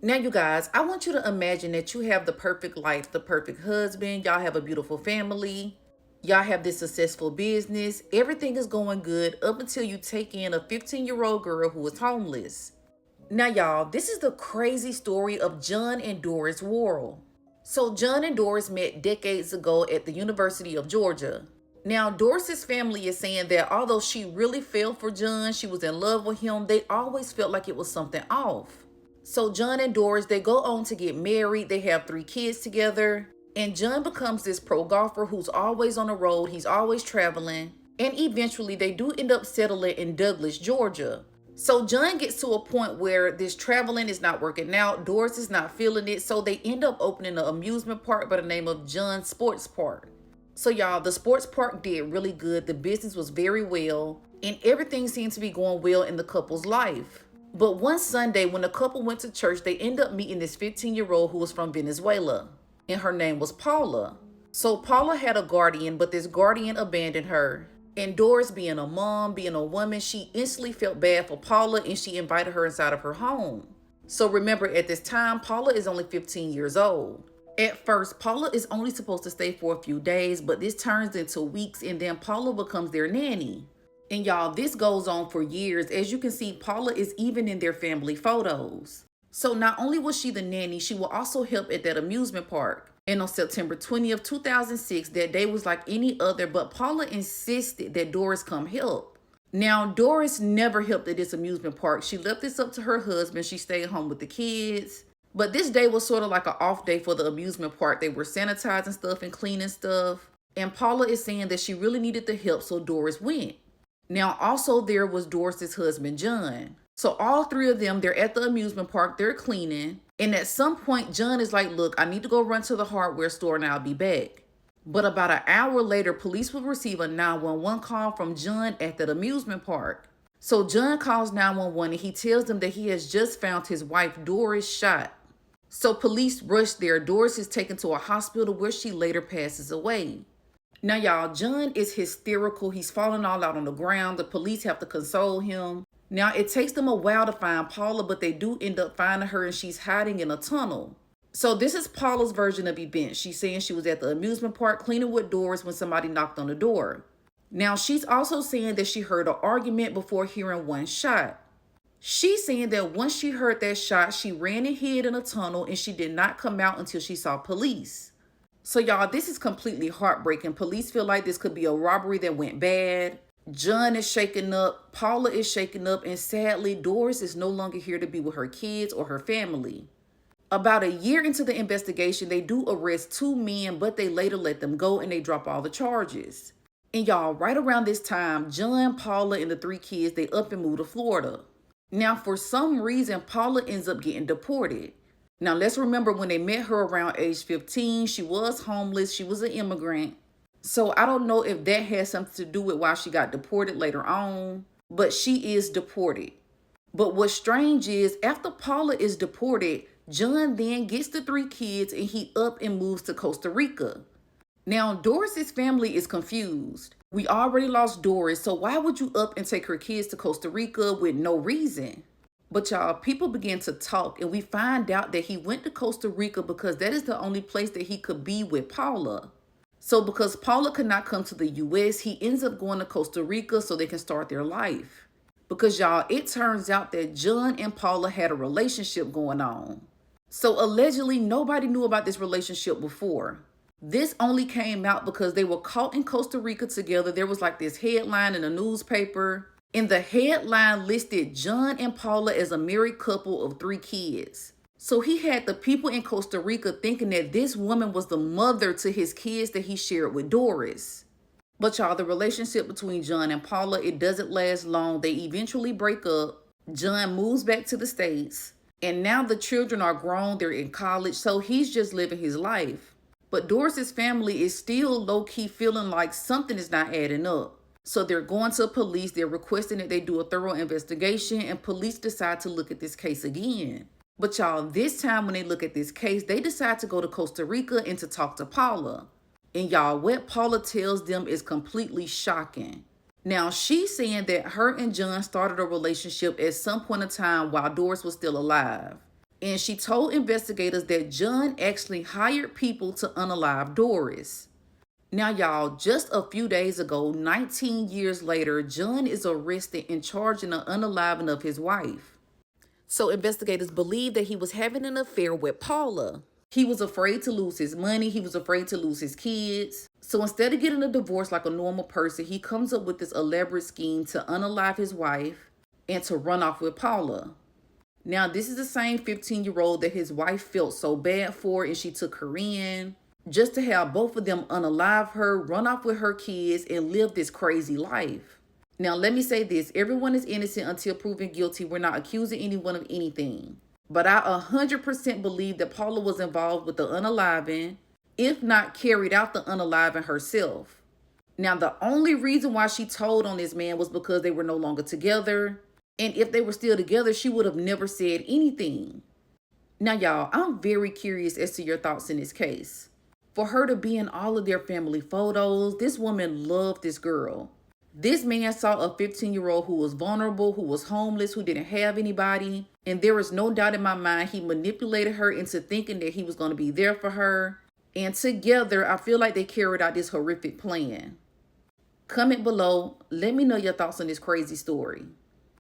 Now, you guys, I want you to imagine that you have the perfect life, the perfect husband. Y'all have a beautiful family. Y'all have this successful business. Everything is going good up until you take in a 15-year-old girl who is homeless. Now, y'all, this is the crazy story of John and Doris Worrell. So, John and Doris met decades ago at the University of Georgia. Now, Doris's family is saying that although she really fell for John, she was in love with him, they always felt like it was something off. So, John and Doris, they go on to get married, they have 3 kids together, and John becomes this pro golfer who's always on the road, he's always traveling, and eventually they do end up settling in Douglas, Georgia. So John gets to a point where this traveling is not working out. Doris is not feeling it. So they end up opening an amusement park by the name of John Sports Park. So y'all, the sports park did really good. The business was very well, and everything seemed to be going well in the couple's life. But one Sunday, when the couple went to church, they end up meeting this 15-year-old who was from Venezuela, and her name was Paula. So Paula had a guardian, but this guardian abandoned her. And Doris, being a mom, being a woman, she instantly felt bad for Paula and she invited her inside of her home. So remember, at this time, Paula is only 15 years old. At first, Paula is only supposed to stay for a few days, but this turns into weeks and then Paula becomes their nanny. And y'all, this goes on for years. As you can see, Paula is even in their family photos. So not only was she the nanny, she will also help at that amusement park. And on September 20th, 2006, that day was like any other, but Paula insisted that Doris come help. Now, Doris never helped at this amusement park. She left this up to her husband. She stayed home with the kids. But this day was sort of like an off day for the amusement park. They were sanitizing stuff and cleaning stuff. And Paula is saying that she really needed the help, so Doris went. Now, also there was Doris's husband, John. So all 3 of them, they're at the amusement park, they're cleaning. And at some point, John is like, look, I need to go run to the hardware store and I'll be back. But about an hour later, police will receive a 911 call from John at the amusement park. So John calls 911 and he tells them that he has just found his wife, Doris, shot. So police rush there. Doris is taken to a hospital where she later passes away. Now, y'all, John is hysterical. He's falling all out on the ground. The police have to console him. Now, it takes them a while to find Paula, but they do end up finding her and she's hiding in a tunnel. So this is Paula's version of events. She's saying she was at the amusement park cleaning with Doris when somebody knocked on the door. Now, she's also saying that she heard an argument before hearing one shot. She's saying that once she heard that shot, she ran and hid in a tunnel and she did not come out until she saw police. So y'all, this is completely heartbreaking. Police feel like this could be a robbery that went bad. John is shaken up, Paula is shaken up, and sadly, Doris is no longer here to be with her kids or her family. About a year into the investigation, they do arrest 2 men, but they later let them go and they drop all the charges. And y'all, right around this time, John, Paula, and the 3 kids, they up and move to Florida. Now, for some reason, Paula ends up getting deported. Now, let's remember when they met her around age 15, she was homeless, she was an immigrant. So I don't know if that has something to do with why she got deported later on, but she is deported. But what's strange is after Paula is deported, John then gets the 3 kids and he up and moves to Costa Rica. Now, Doris's family is confused. We already lost Doris, so why would you up and take her kids to Costa Rica with no reason? But y'all, people begin to talk and we find out that he went to Costa Rica because that is the only place that he could be with Paula. So because Paula could not come to the US, he ends up going to Costa Rica so they can start their life. Because y'all, it turns out that John and Paula had a relationship going on. So allegedly, nobody knew about this relationship before. This only came out because they were caught in Costa Rica together. There was like this headline in a newspaper, and the headline listed John and Paula as a married couple of 3 kids. So he had the people in Costa Rica thinking that this woman was the mother to his kids that he shared with Doris. But y'all, the relationship between John and Paula, it doesn't last long. They eventually break up. John moves back to the States. And now the children are grown. They're in college. So he's just living his life. But Doris's family is still low-key feeling like something is not adding up. So they're going to police. They're requesting that they do a thorough investigation. And police decide to look at this case again. But y'all, this time when they look at this case, they decide to go to Costa Rica and to talk to Paula. And y'all, what Paula tells them is completely shocking. Now, she's saying that her and John started a relationship at some point in time while Doris was still alive. And she told investigators that John actually hired people to unalive Doris. Now, y'all, just a few days ago, 19 years later, John is arrested and charged in the unaliving of his wife. So investigators believe that he was having an affair with Paula. He was afraid to lose his money. He was afraid to lose his kids. So instead of getting a divorce like a normal person, he comes up with this elaborate scheme to unalive his wife and to run off with Paula. Now, this is the same 15-year-old that his wife felt so bad for and she took her in, just to have both of them unalive her, run off with her kids, and live this crazy life. Now, let me say this. Everyone is innocent until proven guilty. We're not accusing anyone of anything. But I 100% believe that Paula was involved with the unaliving, if not carried out the unaliving herself. Now, the only reason why she told on this man was because they were no longer together. And if they were still together, she would have never said anything. Now, y'all, I'm very curious as to your thoughts in this case. For her to be in all of their family photos, this woman loved this girl. This man saw a 15-year-old who was vulnerable, who was homeless, who didn't have anybody. And there is no doubt in my mind he manipulated her into thinking that he was going to be there for her. And together, I feel like they carried out this horrific plan. Comment below. Let me know your thoughts on this crazy story.